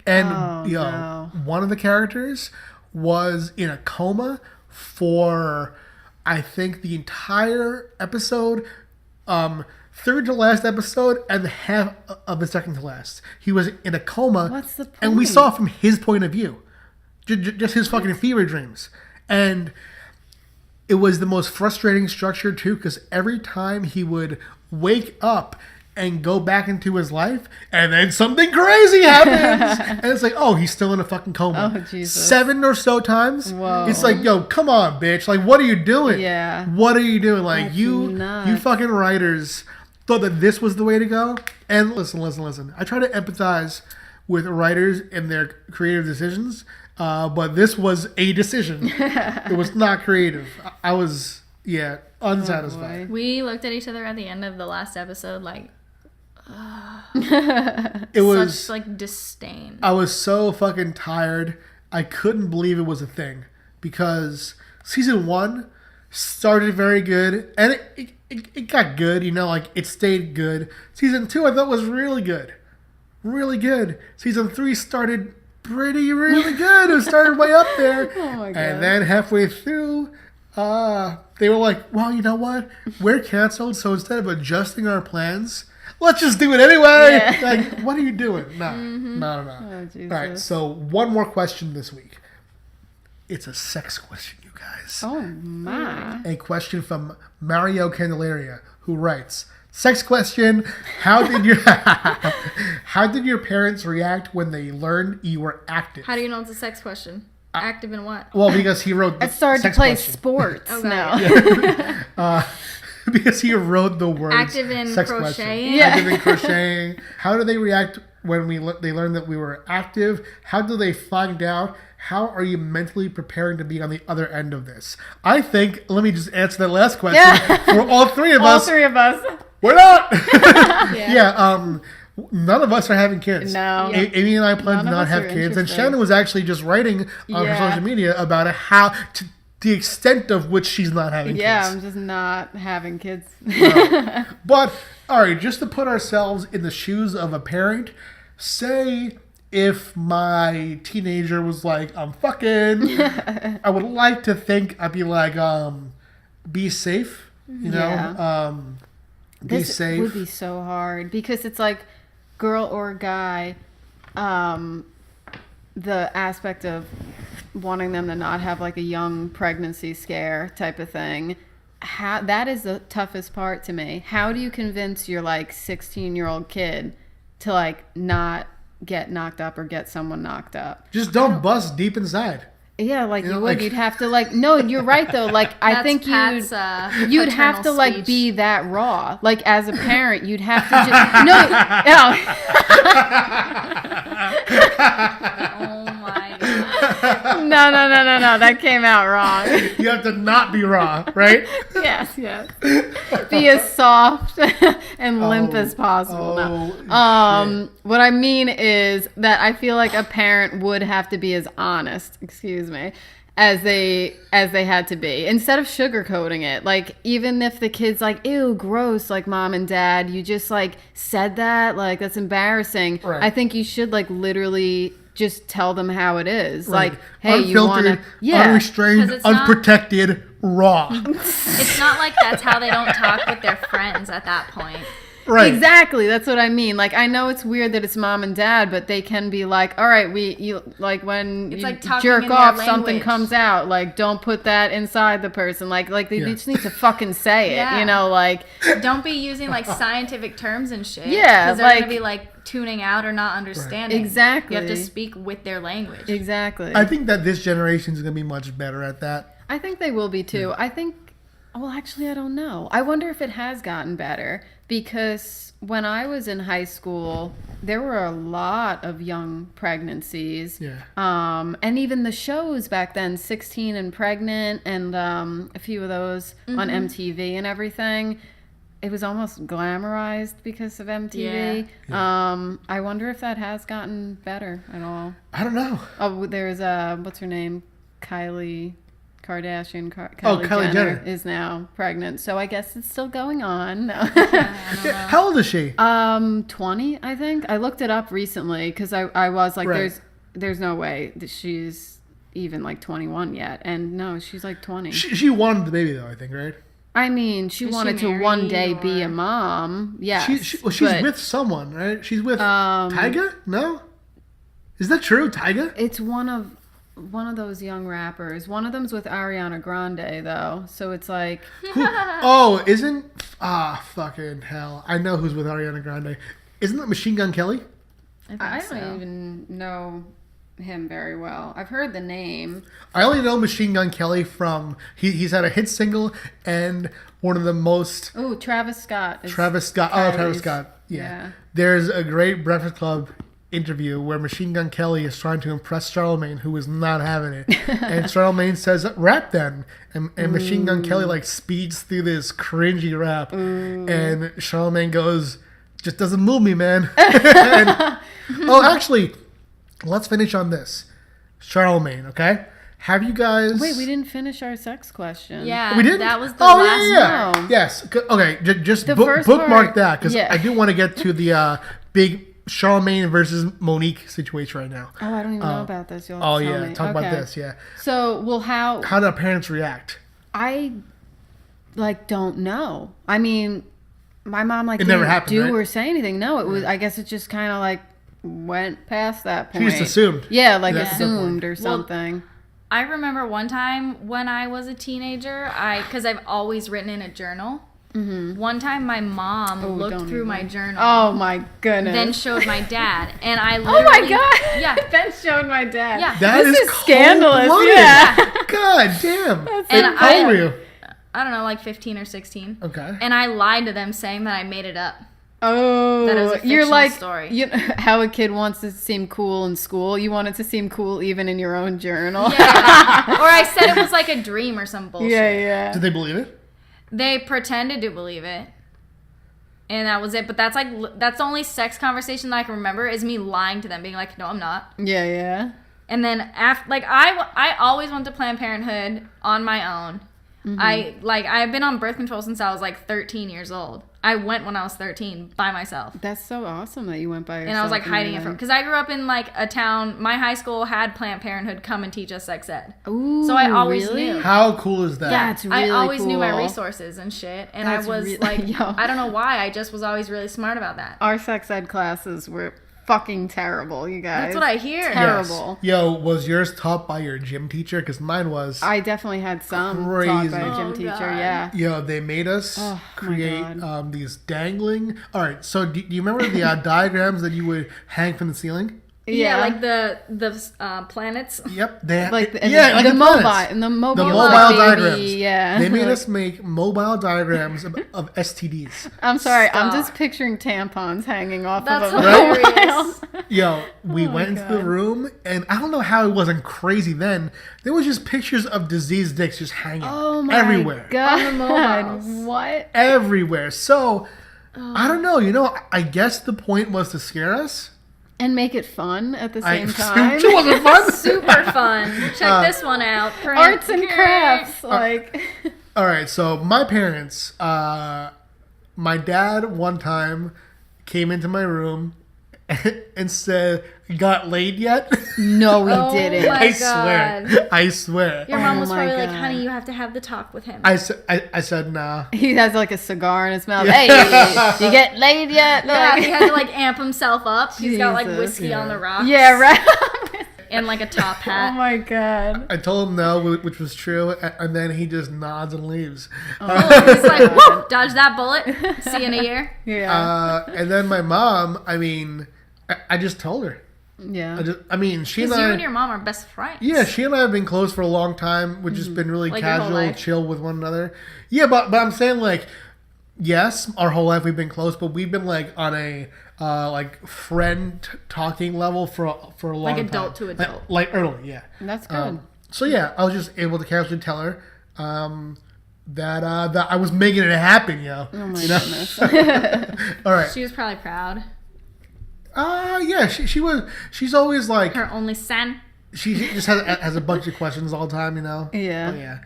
And Oh, yo, no. one of the characters was in a coma for I think the entire episode, third to last episode and half of the second to last. He was in a coma. What's the And we point? saw from his point of view, just his fucking fever dreams. And it was the most frustrating structure too, because every time he would wake up and go back into his life, and then something crazy happens, and it's like, oh, he's still in a fucking coma. Oh, Jesus. 7 or so times. Whoa. It's like, yo, come on, bitch. Like, what are you doing? Yeah. What are you doing? Like, That's you nuts. fucking writers thought that this was the way to go. And listen. I try to empathize with writers and their creative decisions. But this was a decision. It was not creative. I was, unsatisfied. boy. We looked at each other at the end of the last episode like It was. such like disdain. I was so fucking tired. I couldn't believe it was a thing because season 1 started very good and it got good. Like it stayed good. Season 2 I thought was really good. Season 3 started really good. It started way up there. Oh my God. And then halfway through, they were like, well, you know what? We're canceled, so instead of adjusting our plans, let's just do it anyway. Yeah. Like, what are you doing? No. Oh, Jesus. All right, so one more question this week. It's a sex question, you guys. Oh, my. A question from Mario Candelaria, who writes, sex question, how did your parents react when they learned you were active? How do you know it's a sex question? Active in what? Well, because he wrote. I started to sex play question. sports Oh, now. God. Because he wrote the words Active in sex crocheting? question. Yeah. Active in crocheting. How do they react when they learn that we were active? How do they find out? How are you mentally preparing to be on the other end of this? I think, let me just answer that last question. Yeah. For all three of All us, three of us. we're not. Yeah. None of us are having kids. No. Amy and I plan None to of not us have are kids. And interested. Shannon was actually just writing on her Yeah. social media about how to the extent of which she's not having Yeah, kids. I'm just not having kids. But, all right, just to put ourselves in the shoes of a parent, say if my teenager was like, I'm fucking, I would like to think I'd be like, be safe, you know? Yeah. Be This safe. would be so hard because it's like girl or guy, the aspect of wanting them to not have like a young pregnancy scare type of thing. That is the toughest part to me. How do you convince your like 16-year-old kid to like not get knocked up or get someone knocked up? Just don't bust deep inside. Yeah, like You know, you would. like- You'd have to like. No, you're right though. Like I That's think Pat's, you'd have to paternal like speech. be that raw. Like as a parent, you'd have to just no. Oh my god. No. That came out wrong. You have to not be raw, right? Yes. Be as soft and limp as possible. No. What I mean is that I feel like a parent would have to be as honest, excuse me, as they had to be, instead of sugarcoating it. Like even if the kid's like, ew, gross, like mom and dad, you just like said that, like that's embarrassing. Right. I think you should like literally just tell them how it is. Right. Like, hey, you want to, Unfiltered, unrestrained, 'Cause it's not- unprotected, raw. It's not like that's how they don't talk with their friends at that point. Right. Exactly. That's what I mean. Like, I know it's weird that it's mom and dad, but they can be like, all right, like when It's you like talking jerk in their off, something language. comes out. Like, don't put that inside the person. Like they Yeah. just need to fucking say it, Yeah. you know, like, Don't be using like scientific terms and shit. Yeah, because they're like- gonna be like tuning out or not understanding. Exactly. You have to speak with their language. exactly. I think that this generation is going to be much better at that. I think they will be too. I think, well, actually, I don't know. I wonder if it has gotten better because when I was in high school, there were a lot of young pregnancies. Yeah. And even the shows back then, 16 and Pregnant, and a few of those on MTV and everything. It was almost glamorized because of MTV. I wonder if that has gotten better at all. I don't know. Oh, there's what's her name? Kylie Kardashian. Kylie Jenner. is now pregnant, so I guess it's still going on. No. Yeah, how old is she? 20, I think. I looked it up recently because I was like, Right. there's no way that she's even like 21 yet, and no, she's like 20. She wanted the baby, though, I think, right? I mean, she Is wanted she to one married, day be or- a mom. Yes, She's but with someone, right? She's with Tyga? No? Is that true, Tyga? it's one of those young rappers. One of them's with Ariana Grande, though. So it's like, Isn't... fucking hell. I know who's with Ariana Grande. Isn't that Machine Gun Kelly? I so. don't even know him very well. I've heard the name. I only know Machine Gun Kelly from... He's had a hit single and one of the most... Oh, Travis Scott. Travis Scott. Oh, Travis Scott. Yeah. There's a great Breakfast Club interview where Machine Gun Kelly is trying to impress Charlemagne, who is not having it. And Charlemagne says, rap then. And Machine Gun Kelly like speeds through this cringy rap. And Charlemagne goes, just doesn't move me, man. Actually, let's finish on this. Charlemagne, okay? Have you guys... Wait, we didn't finish our sex question. Yeah, We didn't? that was the last yeah. one. Yes. Okay, just The first bookmark part, that because yeah. I do want to get to the big Charlemagne versus Monique situation right now. Oh, I don't even know about this. You'll have Oh, to tell yeah. me. Talk about Okay. this, yeah. So, well, how How do parents react? I like don't know. I mean, my mom like It never didn't happened, do right? or say anything. No, it was. I guess it just kind of like went past that She point. just assumed. Yeah, like That's the assumed point. or something. I remember one time when I was a teenager, because I've always written in a journal. One time my mom looked don't through my even. journal. Oh my goodness. Then showed my dad, and I oh literally, my god. yeah, Then showed my dad. Yeah. That This is cold scandalous. blooded. Yeah. God damn. And How old were you? I don't know, like 15 or 16. Okay. And I lied to them saying that I made it up. Oh, That is a you're fictional like story. You know, how a kid wants to seem cool in school. You want it to seem cool even in your own journal. Yeah. Or I said it was like a dream or some bullshit. yeah. Did they believe it? They pretended to believe it. And that was it. But that's the only sex conversation that I can remember is me lying to them, being like, no, I'm not. Yeah. And then after, like, I always went to Planned Parenthood on my own. I've been on birth control since I was like 13 years old. I went when I was 13 by myself. That's so awesome that you went by yourself. And I was like hiding you it from, went. because I grew up in like a town. My high school had Planned Parenthood come and teach us sex ed. Ooh, So I always really? knew. How cool is that? That's really I always knew my cool. resources and shit. And That's I was really- like, Yo. I don't know why. I just was always really smart about that. Our sex ed classes were fucking terrible, you guys. That's what I hear. Terrible. Yes. Yo, was yours taught by your gym teacher? Because mine was. I definitely had some Crazy. taught by a gym Oh, teacher, God. yeah. Yo, they made us Oh, my create God. these dangling. All right, so do you remember the diagrams that you would hang from the ceiling? Yeah, like the planets. Yep, they Like the, like the mobile, planets. and the mobile, The like, mobile baby, diagrams. yeah. They made Like, us make mobile diagrams of STDs. I'm sorry, I'm Stop. just picturing tampons hanging off That's of a hilarious. mobile. Yo, we Oh went into the God. room, and I don't know how it wasn't crazy then. There was just pictures of diseased dicks just hanging Oh my everywhere. god. On the mobiles. What? Everywhere. So, I don't know. You know, I guess the point was to scare us. And make it fun at the same time. It wasn't fun. Super fun. Check this one out. Arts and crafts, like All right, so my parents, my dad one time came into my room and said, "Got laid yet?" no, we Oh didn't. my- I swear. Your mom was Oh my probably like, God. honey, you have to have the talk with him. I said, nah. He has like a cigar in his mouth. Hey, you get laid yet? Yeah, Like- he had to like amp himself up. He's got like Jesus. whiskey on the rocks. yeah, right. And like a top oh hat. my god. I told him no, which was true, and then he just nods and leaves. He's like, whoop, dodge that bullet. See you in a year. Yeah. And then my mom, I mean, I just told her. yeah. She and Because you I, and your mom are best friends. yeah, she and I have been close for a long time. We've just been really Like your whole casual, life? chill with one another. Yeah, but I'm saying like, yes, our whole life we've been close, but we've been like on a like friend talking level for a long time. adult to adult. Like early, yeah. That's good. So yeah, I was just able to casually tell her that I was making it happen, yo. Oh my you know? goodness. All right. She was probably proud. Yeah, she was. She's always like Her only son. she just has a bunch of questions all the time, you know. Yeah. Oh, yeah.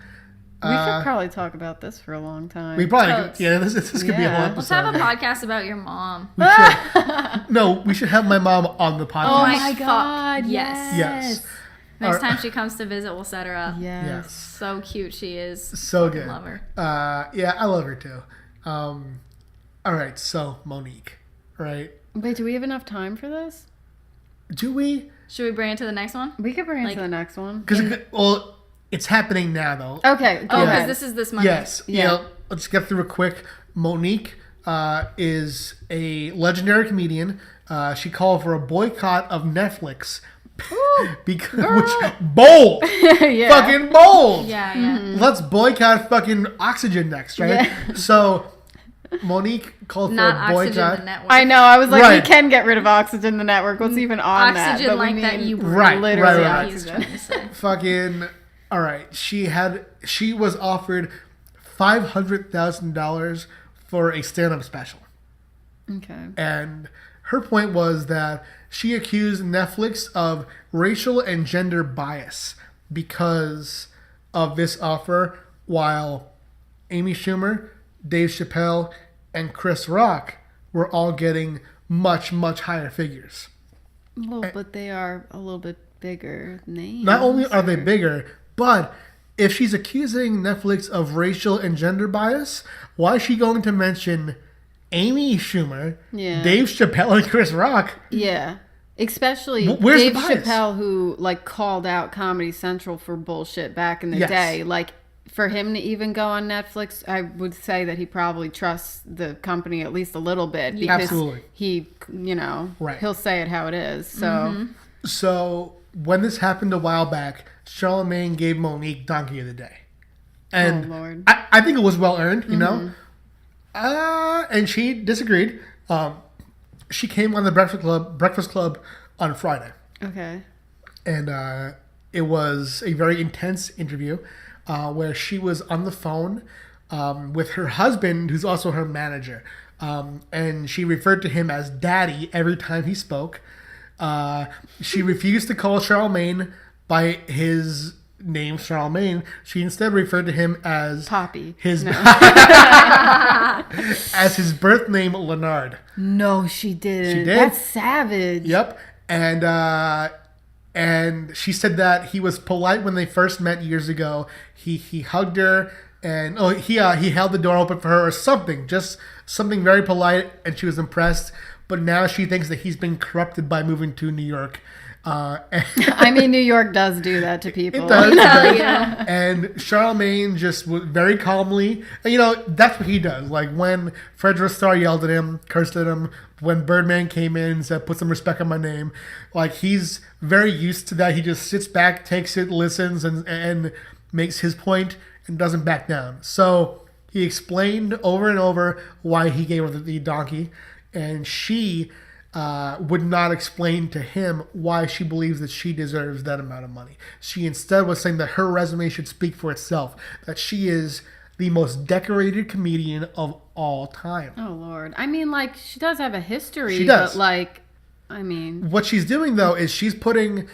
We could probably talk about this for a long time. We probably Totes. yeah. This could be a whole Yeah. episode. Let's have a podcast about your mom. We should. No, we should have my mom on the podcast. Oh Oh my my fuck, god. yes. Yes. Next Or- time she comes to visit, we'll set her up. Yes. Yes. So cute she is. So Fucking good. Love her. Yeah, I love her too. All right, so Monique, right? Wait, do we have enough time for this? Do we? Should we bring it to the next one? We could bring it Like- to the next one. Because well, it's happening now though. Okay, go Oh, ahead. because this is this Monday. Yes. Yeah. You know, let's get through it quick. Monique is a legendary comedian. She called for a boycott of Netflix. Because bold, yeah. fucking bold. Yeah, yeah. Let's boycott fucking Oxygen next, right? Yeah. So Monique called for Not a Oxygen, boycott. the network. I know. I was like, Right. we can get rid of Oxygen, the network. What's even on that? Oxygen But we like that mean you Right, literally right. He's Oxygen. trying to say. Fucking all right. She was offered $500,000 for a stand-up special. Okay. And her point was that she accused Netflix of racial and gender bias because of this offer, while Amy Schumer, Dave Chappelle, and Chris Rock were all getting much, much higher figures. Well, but they are a little bit bigger names. Not only are they bigger, but if she's accusing Netflix of racial and gender bias, why is she going to mention Amy Schumer, Yeah. Dave Chappelle, and Chris Rock? Yeah. Especially Where's the Dave bias? Chappelle, who like called out Comedy Central for bullshit back in the Yes. day. Like for him to even go on Netflix, I would say that he probably trusts the company at least a little bit because Absolutely. he, Right. he'll say it how it is. So, Mm-hmm. So when this happened a while back, Charlamagne gave Monique Donkey of the Day. And Oh, Lord. I think it was well earned, you know? And she disagreed. She came on the Breakfast Club on Friday. okay. And it was a very intense interview where she was on the phone with her husband, who's also her manager. And she referred to him as Daddy every time he spoke. She refused to call Charlamagne by his name, Charlamagne. She instead referred to him as Poppy. his as his birth name, Leonard. No, she didn't. She did? That's savage. Yep. And she said that he was polite when they first met years ago. He hugged her and he held the door open for her or something, just something very polite, and she was impressed. But now she thinks that he's been corrupted by moving to New York. I mean, New York does do that to people. It does. Yeah. And Charlamagne just very calmly, and that's what he does. Like when Fredro Starr yelled at him, cursed at him, when Birdman came in and said, "Put some respect on my name," like he's very used to that. He just sits back, takes it, listens, and makes his point and doesn't back down. So he explained over and over why he gave her the donkey, and she would not explain to him why she believes that she deserves that amount of money. She instead was saying that her resume should speak for itself, that she is the most decorated comedian of all time. Oh, Lord. I mean, like, she does have a history. She does. But, like, I mean. What she's doing, though, is she's including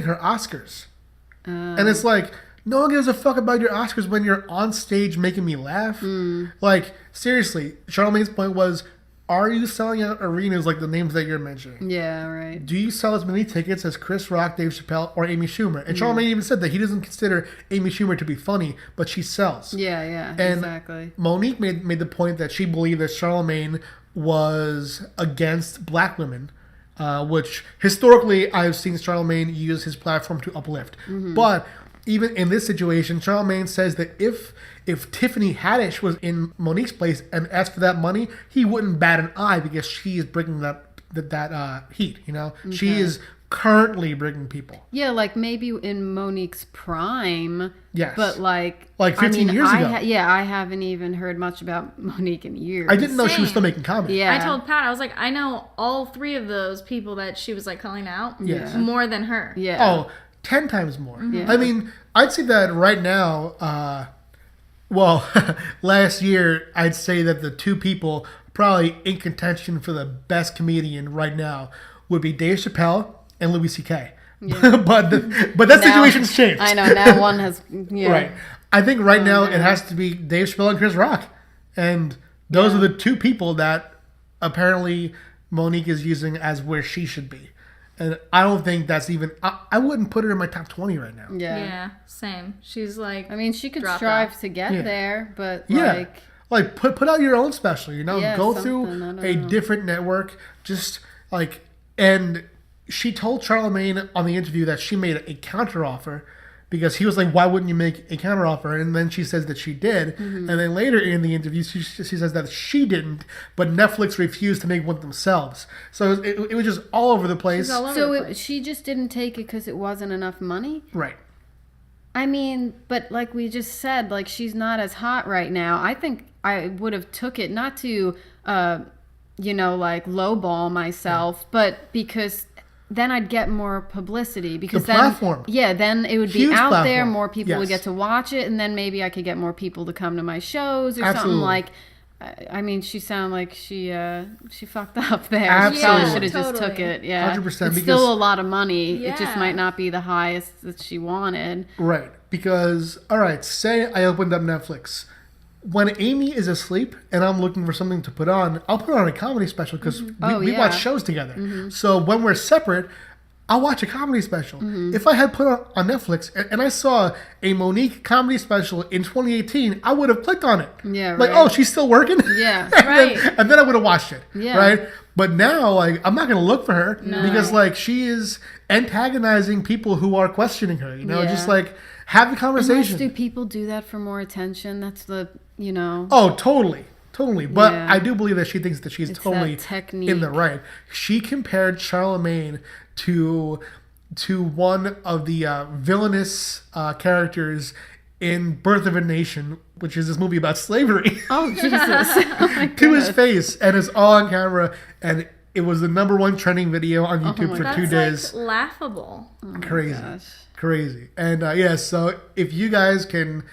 her Oscars. And it's like, no one gives a fuck about your Oscars when you're on stage making me laugh. Like, seriously, Charlamagne's point was, are you selling out arenas like the names that you're mentioning? Yeah, right. Do you sell as many tickets as Chris Rock, Dave Chappelle, or Amy Schumer? And Charlamagne even said that he doesn't consider Amy Schumer to be funny, but she sells. Yeah, And exactly. Monique made the point that she believed that Charlamagne was against black women, which historically I've seen Charlamagne use his platform to uplift. But even in this situation, Charlamagne says that if Tiffany Haddish was in Monique's place and asked for that money, he wouldn't bat an eye because she is bringing that heat. She is currently bringing people. Yeah, like maybe in Monique's prime. Yes. But like 15 years ago. I haven't even heard much about Monique in years. I didn't know she was Same. still making comedy. Yeah. I told Pat, I was like, I know all three of those people that she was like calling out Yes. more than her. Yeah. Oh, 10 times more. Yeah. I mean, I'd say that right now, last year, I'd say that the two people probably in contention for the best comedian right now would be Dave Chappelle and Louis C.K. Yeah. but that Now- situation's changed. I know, now one has. Yeah. Right. I think right now man. it has to be Dave Chappelle and Chris Rock. And those are the two people that apparently Monique is using as where she should be. And I don't think that's even... I wouldn't put her in my top 20 right now. Yeah, same. She's like, I mean, she could Drop strive off. to get Yeah. there, but Yeah. like. Like, put out your own special, Yeah, go something, I through don't a know. different network. Just, like... And she told Charlamagne on the interview that she made a counteroffer because he was like, why wouldn't you make a counteroffer? And then she says that she did. And then later in the interview, she says that she didn't, but Netflix refused to make one themselves. So it was just all over the place. she's all over So the place. she just didn't take it because it wasn't enough money? Right. I mean, but like we just said, like she's not as hot right now. I think I would have took it not to, like lowball myself, but because then I'd get more publicity because The then, platform. yeah, then it would be Huge out there. platform. More people would Yes. get to watch it, and then maybe I could get more people to come to my shows or something Absolutely. like. I mean, she sounded like she fucked up there. She Absolutely. probably should have just Totally. took it. Yeah, 100%, It's because- still a lot of money. It just Yeah. might not be the highest that she wanted. Right. Because, all right, say I opened up Netflix. When Amy is asleep and I'm looking for something to put on, I'll put on a comedy special because Oh, we yeah. watch shows together. So when we're separate, I'll watch a comedy special. If I had put on Netflix and I saw a Monique comedy special in 2018, I would have clicked on it. Yeah, Like, right. oh, she's still working? Yeah, And right. then I would have watched it. Yeah. Right? But now, like, I'm not going to look for her because, like, she is antagonizing people who are questioning her. You know, just like have the conversation. Do people do that for more attention? That's the, you know. Oh, totally. But I do believe that she thinks that she's totally in the right. She compared Charlemagne to one of the villainous characters in Birth of a Nation, which is this movie about slavery. Oh, Jesus. Oh, my to his face, and it's all on camera, and it was the #1 trending video on YouTube for 2 days. Like laughable. Oh Crazy. And so if you guys can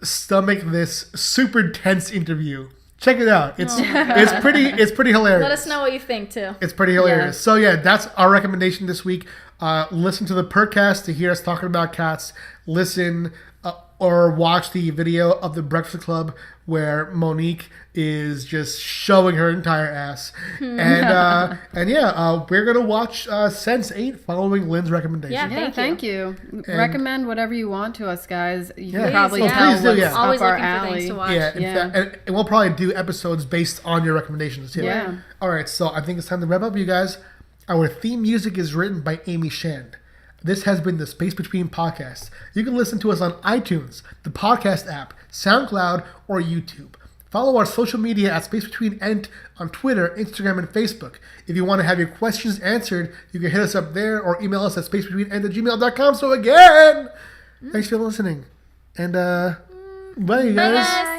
stomach this super tense interview, check it out. It's pretty hilarious. Let us know what you think too. It's pretty hilarious. So that's our recommendation this week. Listen to the Purrrcast to hear us talking about cats. Listen or watch the video of the Breakfast Club where Monique is just showing her entire ass. And we're gonna watch Sense8 following Lynn's recommendation. Yeah, thank you. Recommend whatever you want to us, guys. You can Please, probably please tell do, what's Always up our looking for things alley. to watch. And we'll probably do episodes based on your recommendations too. Yeah. All right, so I think it's time to wrap up, you guys. Our theme music is written by Amy Shannon. This has been the Space Between Podcast. You can listen to us on iTunes, the podcast app, SoundCloud, or YouTube. Follow our social media at Space Between Ent on Twitter, Instagram, and Facebook. If you want to have your questions answered, you can hit us up there or email us at spacebetweenent@gmail.com. So again, thanks for listening. And bye, you guys. Bye, guys.